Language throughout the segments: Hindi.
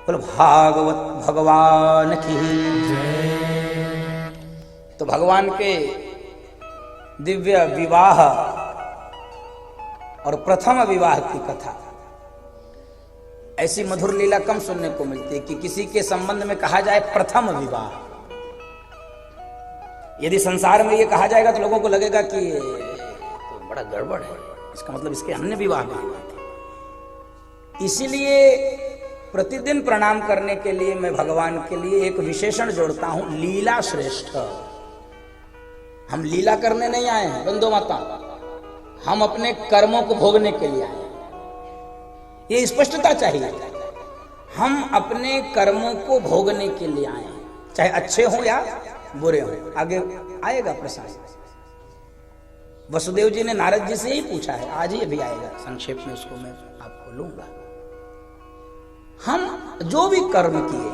बोल भागवत भगवान की तो भगवान के दिव्य विवाह और प्रथम विवाह की कथा, ऐसी मधुर लीला कम सुनने को मिलती है कि किसी के संबंध में कहा जाए प्रथम विवाह। यदि संसार में ये कहा जाएगा तो लोगों को लगेगा कि तो बड़ा गड़बड़ है, इसका मतलब इसके अन्य विवाह भी हुए थे। इसीलिए प्रतिदिन प्रणाम करने के लिए मैं भगवान के लिए एक विशेषण जोड़ता हूं, लीला श्रेष्ठ। हम लीला करने नहीं आए हैं बंधु माता, हम अपने कर्मों को भोगने के लिए आए हैं। ये स्पष्टता चाहिए। हम अपने कर्मों को भोगने के लिए आए हैं, चाहे अच्छे हों या बुरे हों। आगे आएगा प्रसंग। वसुदेव जी ने नारद जी से ही पूछा है, आज ही अभी आएगा, संक्षेप में उसको मैं आपको लूंगा। हम जो भी कर्म किए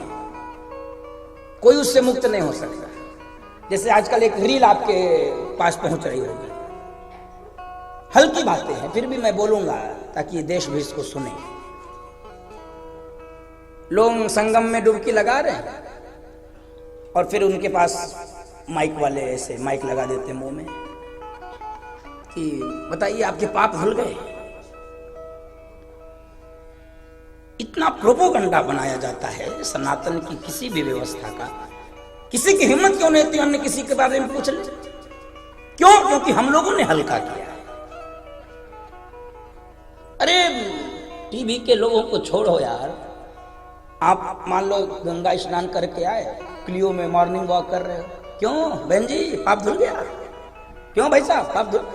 कोई उससे मुक्त नहीं हो सकता। जैसे आजकल एक रील आपके पास पहुंच रही होगी, हल्की बातें हैं फिर भी मैं बोलूंगा ताकि देश भी इसको सुने। लोग संगम में डुबकी लगा रहे हैं और फिर उनके पास माइक वाले ऐसे माइक लगा देते मुंह में कि बताइए आपके पाप धुल गए। इतना प्रोपोगंडा बनाया जाता है सनातन की किसी भी व्यवस्था का। किसी की हिम्मत क्यों नहीं होती हमने किसी के बारे में पूछ ले? क्यों? क्योंकि हम लोगों ने हल्का किया है। अरे टीवी के लोगों को छोड़ो यार, आप मान लो गंगा स्नान करके आए, क्लियो में मॉर्निंग वॉक कर रहे हो, क्यों बहन जी पाप धुल गया? क्यों भाई साहब पाप धुल?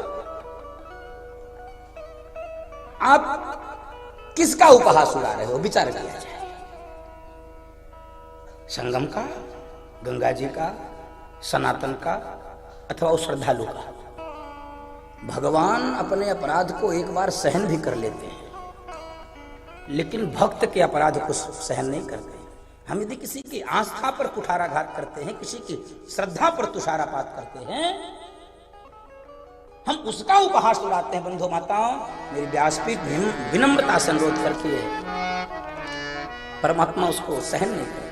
आप किसका उपहास उड़ा रहे हो? विचार किया जाए। संगम का, गंगा जी का, सनातन का, अथवा उस श्रद्धालु का? भगवान अपने अपराध को एक बार सहन भी कर लेते हैं, लेकिन भक्त के अपराध को सहन नहीं करते। हम यदि किसी की आस्था पर कुठाराघात करते हैं, किसी की श्रद्धा पर तुषारापात करते हैं, हम उसका उपहास उड़ाते हैं। बंधु माताओं, मेरी व्यासपीठ विनम्रता से अनुरोध करती है, परमात्मा उसको सहन नहीं करे।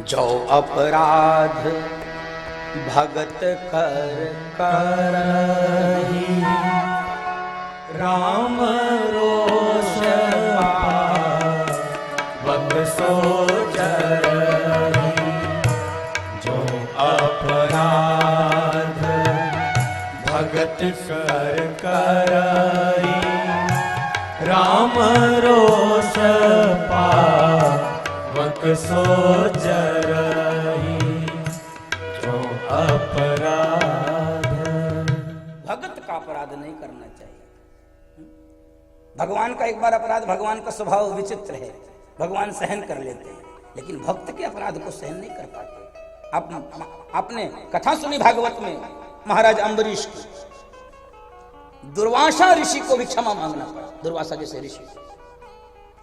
जो अपराध भगत कर करहि, राम रोष बक्सो जरहि। जो अपराध भगत कर करहि, राम रोष बक्सो जरहि। जो अपराध, भगत का अपराध नहीं करना चाहिए। भगवान का एक बार अपराध, भगवान का स्वभाव विचित्र है, भगवान सहन कर लेते हैं, लेकिन भक्त के अपराध को सहन नहीं कर पाते। आपने कथा सुनी भागवत में महाराज अम्बरीश की, दुर्वासा ऋषि को भी क्षमा मांगना पड़ा, दुर्वासा जैसे ऋषि।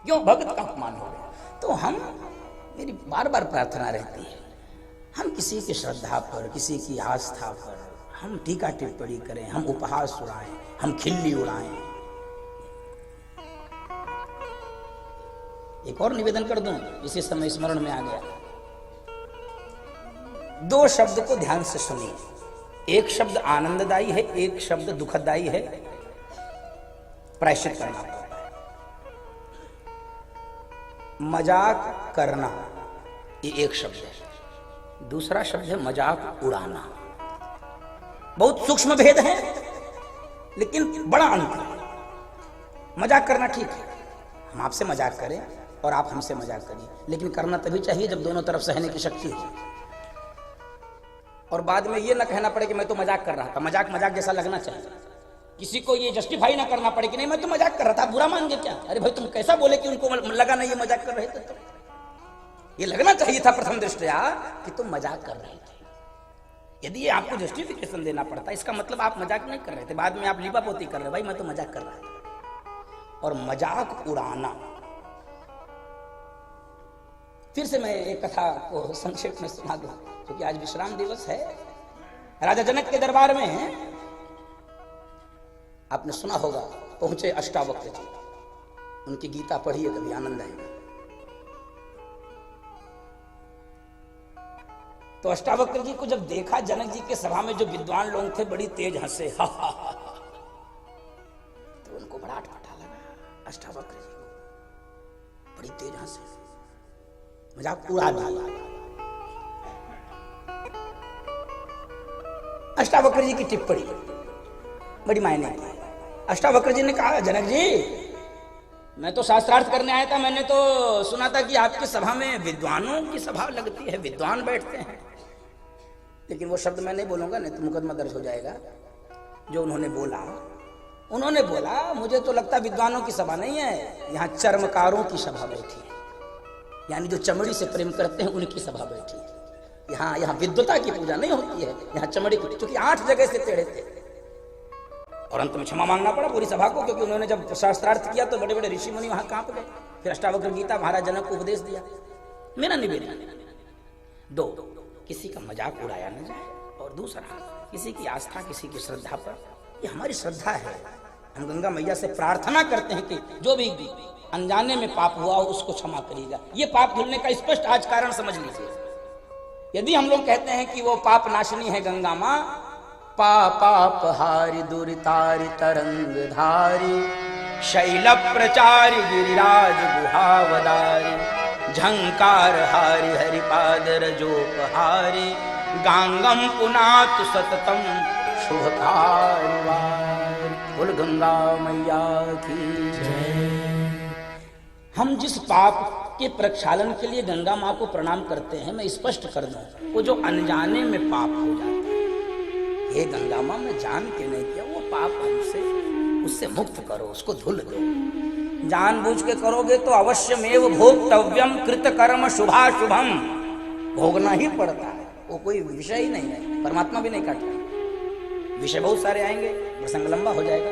क्यों? भगत का अपमान हो गया। तो हम, मेरी बार बार प्रार्थना रहती है, हम किसी की श्रद्धा पर, किसी की आस्था पर हम टीका टिप्पणी करें, हम उपहास उड़ाएं, हम खिल्ली उड़ाएं। एक और निवेदन कर दूं, इसी समय स्मरण में आ गया। दो शब्द को ध्यान से सुनिए। एक शब्द आनंददायी है, एक शब्द दुखदायी है, प्रायश्चित करना पड़ता है। मजाक करना ये एक शब्द है, दूसरा शब्द है मजाक उड़ाना। बहुत सूक्ष्म भेद है लेकिन बड़ा अंतर है। मजाक करना ठीक है, हम आपसे मजाक करें और आप हमसे मजाक करिए, लेकिन करना तभी चाहिए जब दोनों तरफ सहने की शक्ति हो। और बाद में ये ना कहना पड़े कि मैं तो मजाक कर रहा था। मजाक मजाक जैसा लगना चाहिए। किसी को ये जस्टिफाई ना करना पड़े कि नहीं मैं तो मजाक कर रहा था, बुरा मान गए क्या? अरे भाई तुम कैसा बोले कि उनको लगा नहीं ये मजाक कर रहे थे? तो ये लगना चाहिए था प्रथम दृष्टया कि तुम मजाक कर रहे थे। यदि ये आपको जस्टिफिकेशन देना पड़ता, इसका मतलब आप मजाक नहीं कर रहे थे, बाद में आप लीपापोती कर रहे, भाई मैं तो मजाक कर रहा था। और मजाक उड़ाना, फिर से मैं एक कथा को संक्षेप में सुना दूं, क्योंकि आज विश्राम दिवस है। राजा जनक के दरबार में आपने सुना होगा, पहुंचे अष्टावक्र जी, उनकी गीता पढ़िए कभी, आनंद आएगा। तो अष्टावक्र जी को जब देखा जनक जी के सभा में जो विद्वान लोग थे बड़ी तेज हंसे, हा हा हा। तो उनको बड़ा अटपटा लगा, अष्टावक्र जी को बड़ी तेज हंसे, मजाक उड़ा दिया। अष्टावक्र जी की टिप्पणी बड़ी मायने की। अष्टावक्र जी ने कहा, जनक जी मैं तो शास्त्रार्थ करने आया था, मैंने तो सुना था कि आपकी सभा में विद्वानों की सभा लगती है, विद्वान बैठते हैं, लेकिन वो शब्द मैं नहीं बोलूंगा, नहीं तो मुकदमा दर्ज हो जाएगा। जो उन्होंने बोला मुझे तो लगता विद्वानों की सभा नहीं है, यहाँ चर्मकारों की सभा बैठी है, यानी जो चमड़ी से प्रेम करते हैं उनकी सभा बैठी है। यहाँ विद्वता की पूजा नहीं होती है, यहाँ चमड़ी की, क्योंकि 8 जगह से टेढ़े थे और अंत में क्षमा मांगना पड़ा पूरी सभा को, क्योंकि उन्होंने जब शास्त्रार्थ किया तो बड़े बड़े ऋषि मुनि वहां कांप गए। फिर अष्टावक्र गीता महाराज जनक को उपदेश दिया। मेरा निवेदन 2, किसी का मजाक उड़ाया न जाए, और दूसरा किसी की आस्था, किसी की श्रद्धा पर, ये हमारी श्रद्धा है। हम गंगा मैया से प्रार्थना करते हैं कि जो भी अनजाने में पाप हुआ हो उसको क्षमा करिएगा। ये पाप धुलने का स्पष्ट आज कारण समझ लीजिए। यदि हम लोग कहते हैं कि वो पाप नाशनी है गंगा माँ, पापापहारी दुरितारि तरंग धारी, शैल प्रचारी गिरिराज गुहावदारी, झंकार हारि हरिपाद रजोपहारी, गांगम पुनातु सततम शुभकारी। बोल गंगा मैया की जय। हम जिस पाप के प्रक्षालन के लिए गंगा माँ को प्रणाम करते हैं, मैं स्पष्ट कर दूं, वो जो अनजाने में पाप हो जाता है, हे गंगा माँ मैं जान के नहीं किया, वो पाप हमसे, उससे मुक्त करो, उसको धुल दो। जानबूझ के करोगे तो अवश्यमेव भोक्तव्यम कृत कर्म शुभाशुभम, भोगना ही पड़ता है, वो कोई विषय ही नहीं है, परमात्मा भी नहीं काटता। विषय बहुत सारे आएंगे, प्रसंग लंबा हो जाएगा।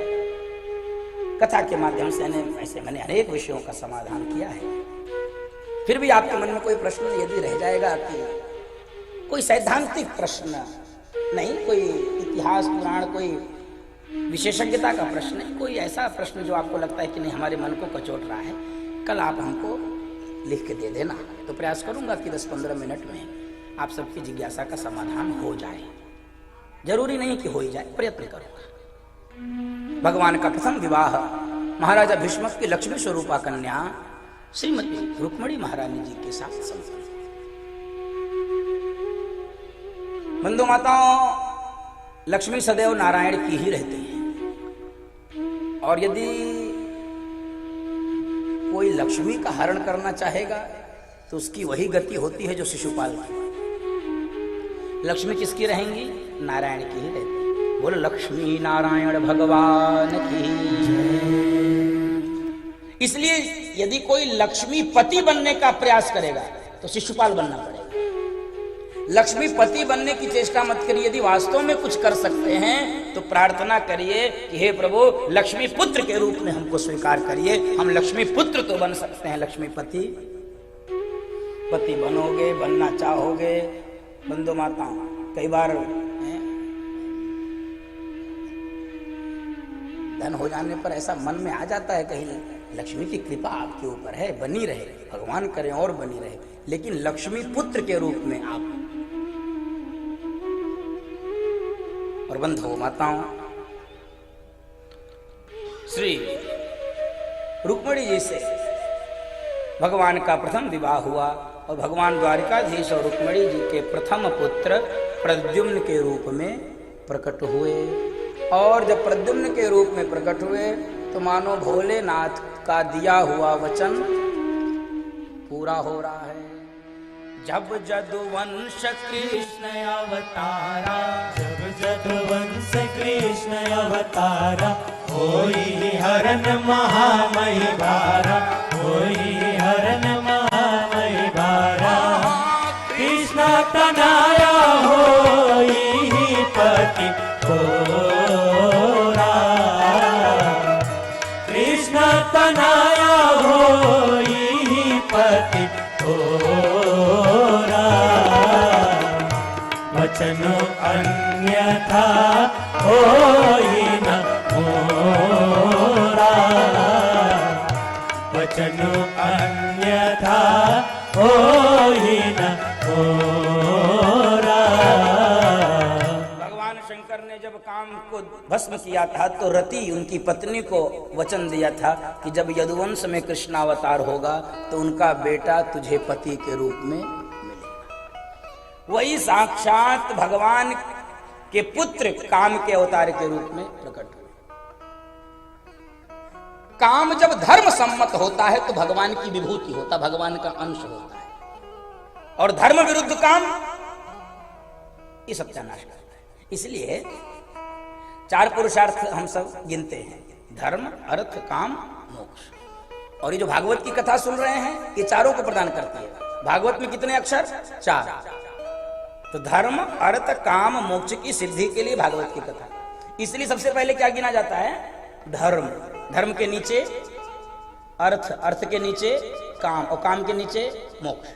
कथा के माध्यम से मैंने अनेक विषयों का समाधान किया है। फिर भी आपके मन में कोई प्रश्न यदि रह जाएगा कि कोई सैद्धांतिक प्रश्न नहीं, कोई इतिहास पुराण, कोई विशेषज्ञता का प्रश्न नहीं, कोई ऐसा प्रश्न जो आपको लगता है कि नहीं हमारे मन को कचोट रहा है, कल आप हमको लिख के दे देना, तो प्रयास करूंगा कि 10-15 मिनट में आप सबकी जिज्ञासा का समाधान हो जाए। जरूरी नहीं कि हो ही जाए, प्रयत्न करूंगा। भगवान का प्रथम विवाह महाराजा भीष्मक की लक्ष्मी स्वरूपा कन्या श्रीमती रुक्मणी महारानी जी के साथ संपन्न। बंधु माताओं, लक्ष्मी सदैव नारायण की ही रहती है, और यदि कोई लक्ष्मी का हरण करना चाहेगा तो उसकी वही गति होती है जो शिशुपाल की। लक्ष्मी किसकी रहेंगी? नारायण की ही रहती है। बोलो लक्ष्मी नारायण भगवान की। इसलिए यदि कोई लक्ष्मीपति बनने का प्रयास करेगा तो शिशुपाल बनना पड़ेगा। लक्ष्मीपति बनने की चेष्टा मत करिए। यदि वास्तव में कुछ कर सकते हैं तो प्रार्थना करिए कि हे प्रभु लक्ष्मी पुत्र के रूप में हमको स्वीकार करिए। हम लक्ष्मी पुत्र तो बन सकते हैं, लक्ष्मीपति पति बनोगे, बनना चाहोगे। बंधु माता कई बार धन हो जाने पर ऐसा मन में आ जाता है कहीं लक्ष्मी की कृपा आपके ऊपर है, बनी रहे, भगवान करें और बनी रहे, लेकिन लक्ष्मी पुत्र के रूप में आप। और बंधुओं माताओं, श्री रुक्मिणी जी से भगवान का प्रथम विवाह हुआ और भगवान द्वारिकाधीश और रुक्मिणी जी के प्रथम पुत्र प्रद्युम्न के रूप में प्रकट हुए। और जब प्रद्युम्न के रूप में प्रकट हुए तो मानो भोलेनाथ का दिया हुआ वचन पूरा हो रहा है। जब जदुवंश कृष्ण अवतारा, जब जदुवंश कृष्ण अवतारा, होई हरन महामय भारा, होई हरन महामय भारा। कृष्ण तनाया होई पति थोरा, कृष्ण तनाया होई पति थोरा। वचन अन्यथा होई न मोरा, वचन अन्यथा होई न मोरा। भस्म किया था तो रति उनकी पत्नी को वचन दिया था कि जब यदुवंश में कृष्णावतार होगा तो उनका बेटा तुझे पति के रूप में मिलेगा। वही साक्षात भगवान के पुत्र काम के अवतार के रूप में प्रकट हुए। काम जब धर्म सम्मत होता है तो भगवान की विभूति होता, भगवान का अंश होता है, और धर्म विरुद्ध काम ये सत्यानाश करता है। इसलिए 4 पुरुषार्थ हम सब गिनते हैं, धर्म, अर्थ, काम, मोक्ष। और ये जो भागवत की कथा सुन रहे हैं ये चारों को प्रदान करती है। भागवत में कितने अक्षर? 4। तो धर्म, अर्थ, काम, मोक्ष की सिद्धि के लिए भागवत की कथा। इसलिए सबसे पहले क्या गिना जाता है? धर्म। धर्म के नीचे अर्थ, अर्थ के नीचे काम, और काम के नीचे मोक्ष।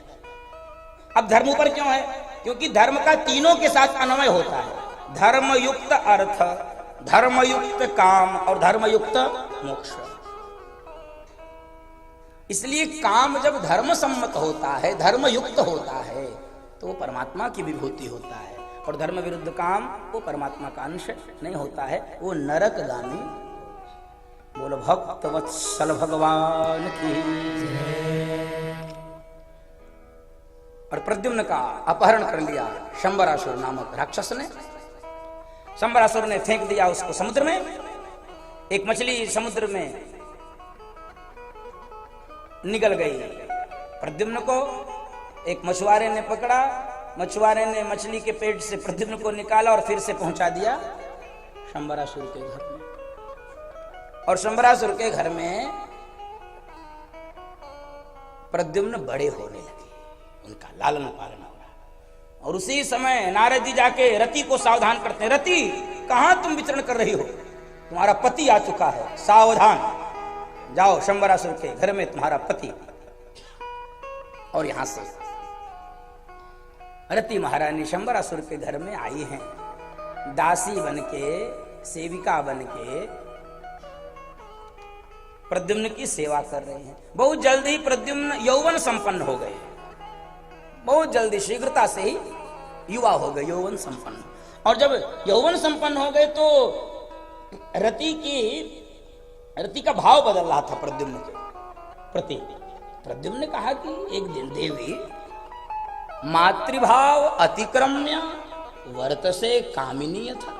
अब धर्म ऊपर क्यों है? क्योंकि धर्म का तीनों के साथ अन्वय होता है। धर्मयुक्त अर्थ, धर्मयुक्त काम और धर्मयुक्त मोक्ष। इसलिए काम जब धर्म सम्मत होता है, धर्मयुक्त होता है, तो वो परमात्मा की विभूति होता है। और धर्म विरुद्ध काम वो परमात्मा का अंश नहीं होता है, वो नरकगामी। बोलो भक्त वत्सल भगवान की। और प्रद्युम्न का अपहरण कर लिया शंबरासुर नामक राक्षस ने। शंबरासुर ने फेंक दिया उसको समुद्र में। एक मछली समुद्र में निगल गई। प्रद्युम्न को एक मछुआरे ने पकड़ा। मछुआरे ने मछली के पेट से प्रद्युम्न को निकाला और फिर से पहुंचा दिया शंबरासुर के घर में। और शंबरासुर के घर में प्रद्युम्न बड़े होने लगे, उनका लालन पालन हो रहा। और उसी समय नारद जी जाके रति को सावधान करते हैं, रति कहां तुम विचरण कर रही हो? तुम्हारा पति आ चुका है, सावधान, जाओ शंबरासुर के घर में तुम्हारा पति। और यहां से रति महारानी शंबरासुर के घर में आई हैं, दासी बनके, सेविका बनके प्रद्युम्न की सेवा कर रहे हैं। बहुत जल्दी प्रद्युम्न यौवन संपन्न हो गए, बहुत जल्दी शीघ्रता से ही युवा हो गए, यौवन संपन्न। और जब यौवन संपन्न हो गए तो रति का भाव बदल रहा था प्रद्युम्न के प्रति। प्रद्युम्न ने कहा कि एक दिन देवी मातृभाव अतिक्रम्य वर्तसे कामिनी था।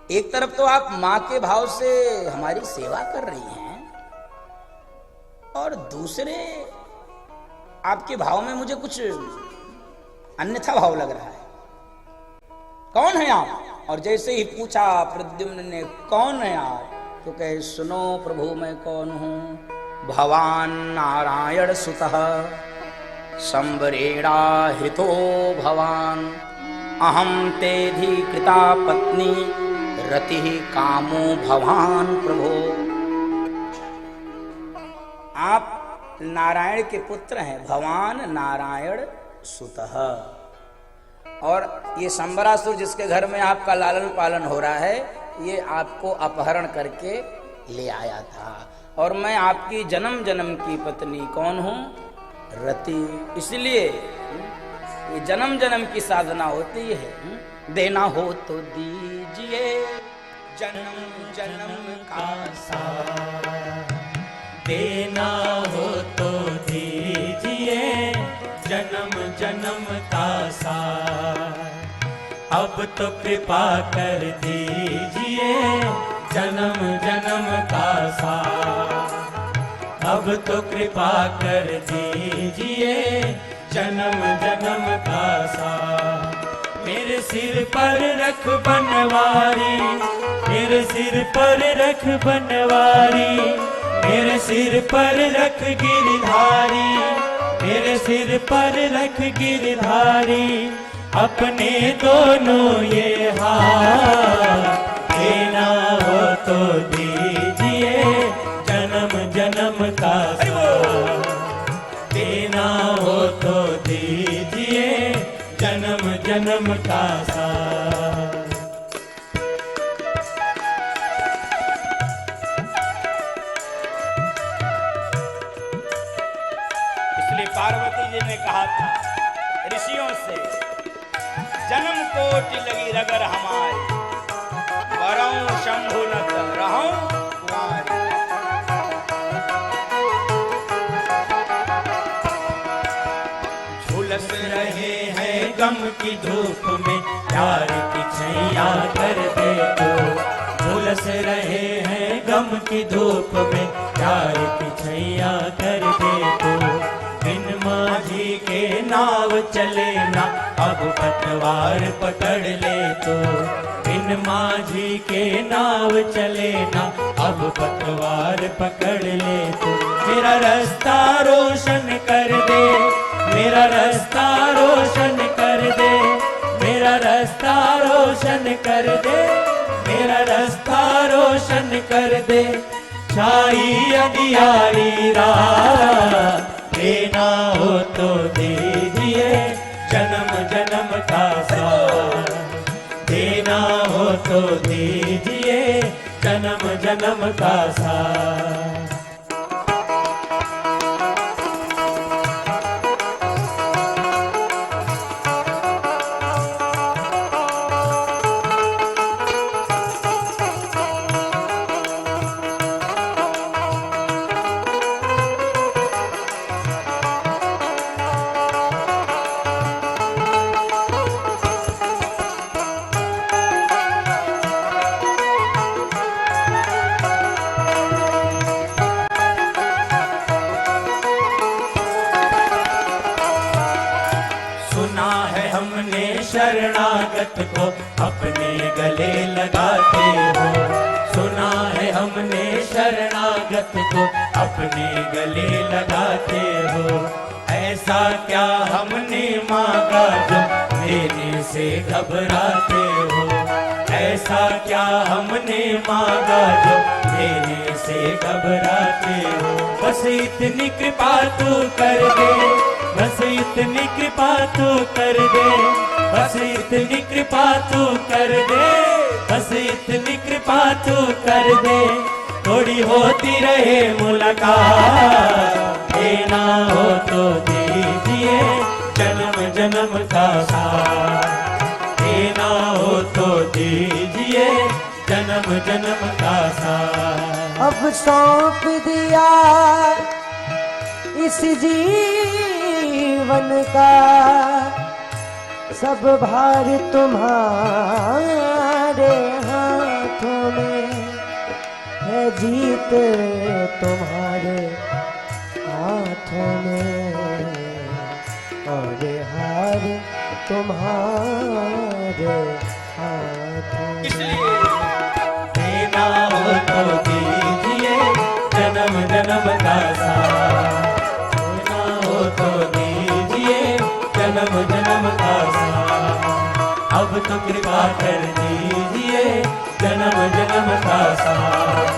एक तरफ तो आप मां के भाव से हमारी सेवा कर रही हैं, और दूसरे आपके भाव में मुझे कुछ अन्यथा भाव लग रहा है। कौन है आप? और जैसे ही पूछा प्रद्युम्न ने कौन है आप, तो कहे सुनो प्रभु मैं कौन हूं, भवान नारायण सुतः संबरेणा हृतो भवान, अहम तेधि कृता पत्नी रति कामो भवान प्रभो। आप नारायण के पुत्र हैं, भवान नारायण सुतः। और ये शंबरासुर जिसके घर में आपका लालन पालन हो रहा है, ये आपको अपहरण करके ले आया था। और मैं आपकी जन्म जन्म की पत्नी कौन हूं? रति। इसलिए ये जन्म जन्म की साधना होती है, देना हो तो दीजिए जन्म जन्म का साथ, देना हो तो दीजिए जन्म जन्म का साथ। अब तो कृपा कर दीजिए जन्म जन्म का साथ। अब तो कृपा कर दीजिए जन्म जन्म का साथ। मेरे सिर पर रख बनवारी, मेरे सिर पर रख बनवारी, मेरे सिर पर रख गिरधारी, मेरे सिर पर रख गिरधारी। अपने दोनों ये हाथ, देना हो तो दीजिए जन्म जन्म का साथ। देना हो तो दीजिए जन्म जन्म का साथ। इसलिए पार्वती जी ने कहा था ऋषियों से जन्म कोटि लगी रगर हमारी, वरऊं शंभु न रहूं कुंवारी। झुलस रहे हैं गम की धूप में, प्यार की छैया कर दे तो। झुलस रहे हैं गम की धूप में, प्यार की छैया कर दे तो। बिन माझी के नाव चले ना, अब पतवार पकड़ ले तो। बिन माझी के नाव चले ना, अब पतवार पकड़ ले तो। मेरा रास्ता रोशन कर दे, मेरा रास्ता रोशन कर दे, मेरा रास्ता रोशन कर दे, मेरा रास्ता रोशन कर दे। छाई अंधियारी रात, देना हो तो दीजिए जन्म जन्म का साथ। देना हो तो दीजिए जन्म जन्म का साथ। शरणागत को अपने गले लगाते हो। सुना है हमने शरणागत को अपने गले लगाते हो। ऐसा क्या हमने मांगा जो देने से घबराते हो। ऐसा क्या हमने मांगा जो देने से घबराते हो। बस इतनी कृपा तू कर दे, बस इतनी कृपा तू कर दे, बस इतनी कृपा तू कर दे, बस इतनी कृपा तू कर दे। थोड़ी होती रहे मुलाकात, देना हो तो दीजिए जन्म जन्म का साथ। देना हो तो दीजिए जन्म जन्म का साथ। अब सौंप दिया इस जीवन का सब भार तुम्हारे हाथों में है। जीत तुम्हारे हाथों में और हार तुम्हारे हाथों में। देना हो तो दीजिए जन्म जन्म का साथ। देना हो तो दीजिए जन्म जन्म का साथ। अब तो कृपा कर दीजिए जन्म जन्म का साथ।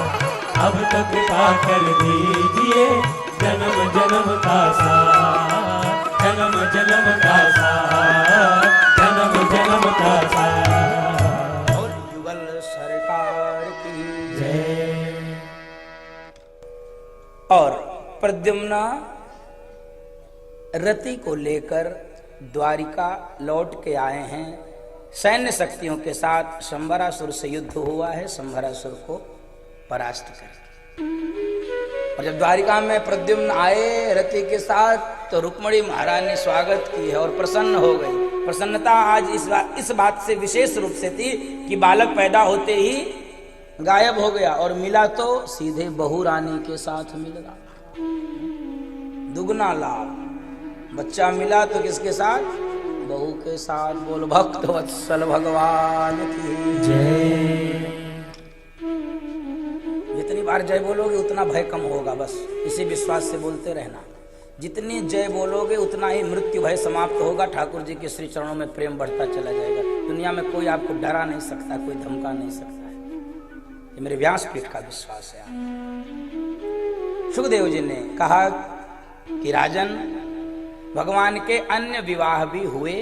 अब तो कृपा कर दीजिए जन्म जन्म का साथ। जन्म जन्म का साथ, जन्म जन्म का साथ। और युगल सरकार की जय। और प्रद्युम्न रति को लेकर द्वारिका लौट के आए हैं। सैन्य शक्तियों के साथ शंबरासुर से युद्ध हुआ है, शंबरासुर को परास्त कर। और जब द्वारिका में प्रद्युम्न आए रति के साथ, तो रुक्मणी महाराज ने स्वागत की है और प्रसन्न हो गई। प्रसन्नता आज इस बात से विशेष रूप से थी कि बालक पैदा होते ही गायब हो गया और मिला तो सीधे बहू रानी के साथ मिल रहा। दुगना लाभ। बच्चा मिला तो किसके साथ? बहू के साथ। बोल भक्त वत्सल भगवान की जय। जितनी बार जय बोलोगे उतना भय कम होगा। बस इसी विश्वास से बोलते रहना। जितनी जय बोलोगे उतना ही मृत्यु भय समाप्त होगा। ठाकुर जी के श्री चरणों में प्रेम बढ़ता चला जाएगा। दुनिया में कोई आपको डरा नहीं सकता, कोई धमका नहीं सकता है। ये मेरे व्यासपीठ का विश्वास है। सुखदेव जी ने कहा कि राजन, भगवान के अन्य विवाह भी हुए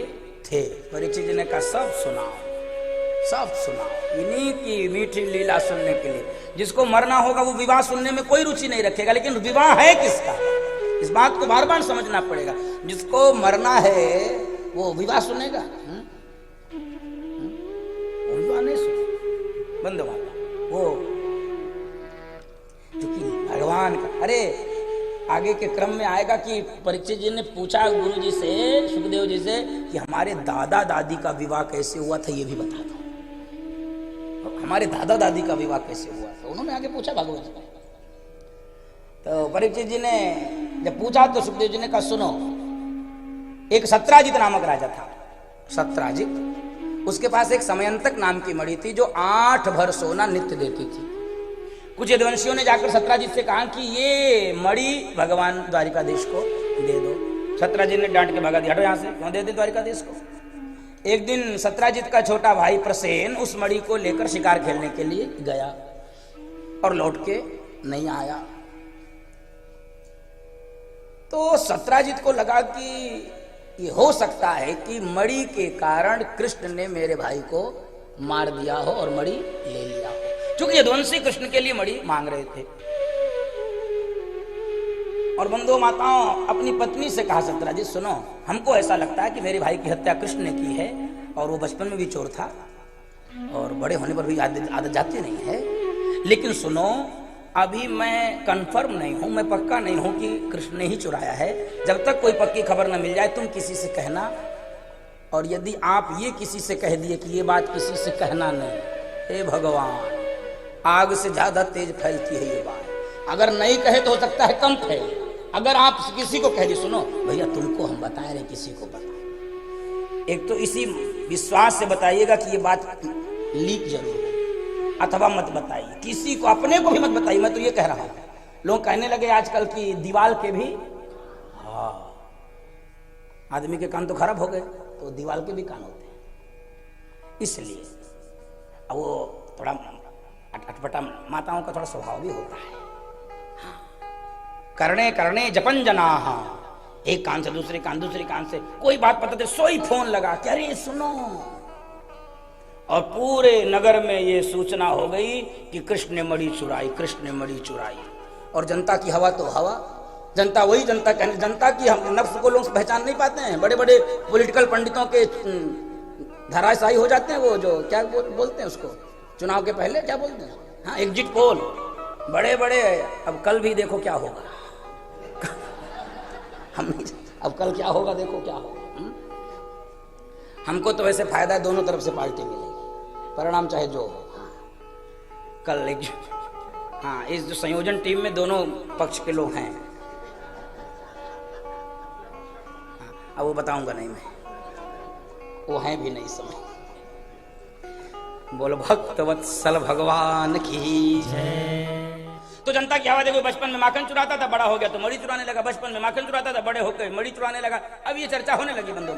थे। परीक्षित जी ने कहा सब सुनाओ, सब सुनाओ। इन्हीं की मीठी लीला सुनने के लिए। जिसको मरना होगा वो विवाह सुनने में कोई रुचि नहीं रखेगा, लेकिन विवाह है किसका, इस बात को बार बार समझना पड़ेगा। जिसको मरना है वो विवाह सुनेगा। बंदो माता वो क्योंकि भगवान का, अरे आगे के क्रम में आएगा कि परीक्षित जी ने पूछा गुरु जी से, सुखदेव जी से, कि हमारे दादा दादी का विवाह कैसे हुआ था ये भी बता दो, हमारे दादा दादी का विवाह कैसे हुआ था। उन्होंने आगे पूछा भगवत जी। तो परीक्षित जी ने जब पूछा तो सुखदेव जी ने कहा सुनो, एक सत्राजित नामक राजा था, सत्राजित, उसके पास एक समयंतक नाम की मणि थी जो 8 भर सोना नित्य देती थी। कुछ यदुवंशियों ने जाकर सत्राजित से कहा कि ये मणि भगवान द्वारिकाधीश को दे दो। सत्राजित ने डांट के भगा दिया, हटो यहां से, क्यों दे दे द्वारिकाधीश को। एक दिन सत्राजित का छोटा भाई प्रसेन उस मणि को लेकर शिकार खेलने के लिए गया और लौट के नहीं आया। तो सत्राजित को लगा कि ये हो सकता है कि मणि के कारण कृष्ण ने मेरे भाई को मार दिया हो और मणि ले लिया हो, क्योंकि यदुवंशी कृष्ण के लिए मणि मांग रहे थे। और बंधु माताओं, अपनी पत्नी से कहा सत्राजित सुनो, हमको ऐसा लगता है कि मेरे भाई की हत्या कृष्ण ने की है और वो बचपन में भी चोर था और बड़े होने पर भी आदत जाती नहीं है, लेकिन सुनो अभी मैं कंफर्म नहीं हूं, मैं पक्का नहीं हूं कि कृष्ण ने ही चुराया है। जब तक कोई पक्की खबर न मिल जाए तुम किसी से कहना, और यदि आप ये किसी से कह दिए कि ये बात किसी से कहना नहीं, हे भगवान, आग से ज्यादा तेज फैलती है ये बात। अगर नहीं कहे तो हो सकता है कम फैले, अगर आप किसी को कह दिए सुनो भैया तुमको हम बताए रहे, किसी को बताए, एक तो इसी विश्वास से बताइएगा कि ये बात लीक जरूर है, अथवा मत बताइए, किसी को, अपने को भी मत बताइए। मैं तो ये कह रहा हूं, लोग कहने लगे आजकल की दीवाल के भी, हाँ आदमी के कान तो खराब हो गए तो दीवाल के भी कान होते हैं। इसलिए अब वो थोड़ा अटपटा माताओं का थोड़ा स्वभाव भी होता है। हाँ। करने करने जपन जना, एक कान से दूसरे कान, दूसरे कान से कोई बात पता थे, सोई फोन लगा कि अरे सुनो, और पूरे नगर में ये सूचना हो गई कि कृष्ण ने मणि चुराई, कृष्ण ने मणि चुराई। और जनता की हवा तो हवा, जनता वही जनता, कहने जनता की हम नफ्स को लोग पहचान नहीं पाते हैं। बड़े बड़े पॉलिटिकल पंडितों के धराशायी हो जाते हैं, वो जो क्या बोलते हैं उसको, चुनाव के पहले क्या बोलते हैं, हाँ एग्जिट पोल, बड़े बड़े। अब कल भी देखो क्या होगा, हम अब कल क्या होगा देखो क्या होगा। हमको तो वैसे फायदा है, दोनों तरफ से पार्टी मिलेगी, परिणाम चाहे जो हो। कल एक, हाँ इस जो संयोजन टीम में दोनों पक्ष के लोग हैं, हाँ, अब वो बताऊंगा नहीं मैं, वो हैं भी नहीं समय। बोलो भक्तवत्सल भगवान की जय। तो जनता की हवा देखो, बचपन में माखन चुराता था, बड़ा हो गया तो मणि चुराने लगा, बचपन में माखन चुराता था, बड़े होकर मणि चुराने लगा। अब ये चर्चा होने लगी बंधु,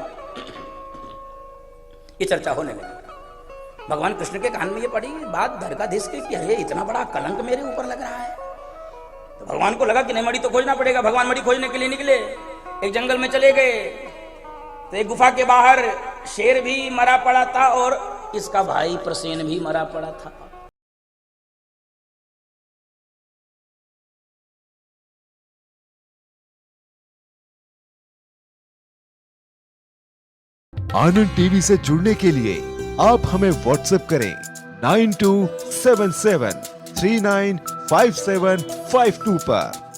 ये चर्चा होने लगी। भगवान कृष्ण के कान में ये पड़ी बात द्वारकाधीश की कि अरे इतना बड़ा कलंक मेरे ऊपर लग रहा है। तो भगवान को लगा कि नहीं, मणि तो खोजना पड़ेगा। भगवान मणि खोजने के लिए निकले, एक जंगल में चले गए तो एक गुफा के बाहर शेर भी मरा पड़ा था और इसका भाई प्रसेन भी मरा पड़ा था। आनंद टीवी से जुड़ने के लिए आप हमें व्हाट्सएप करें 9277395752 पर।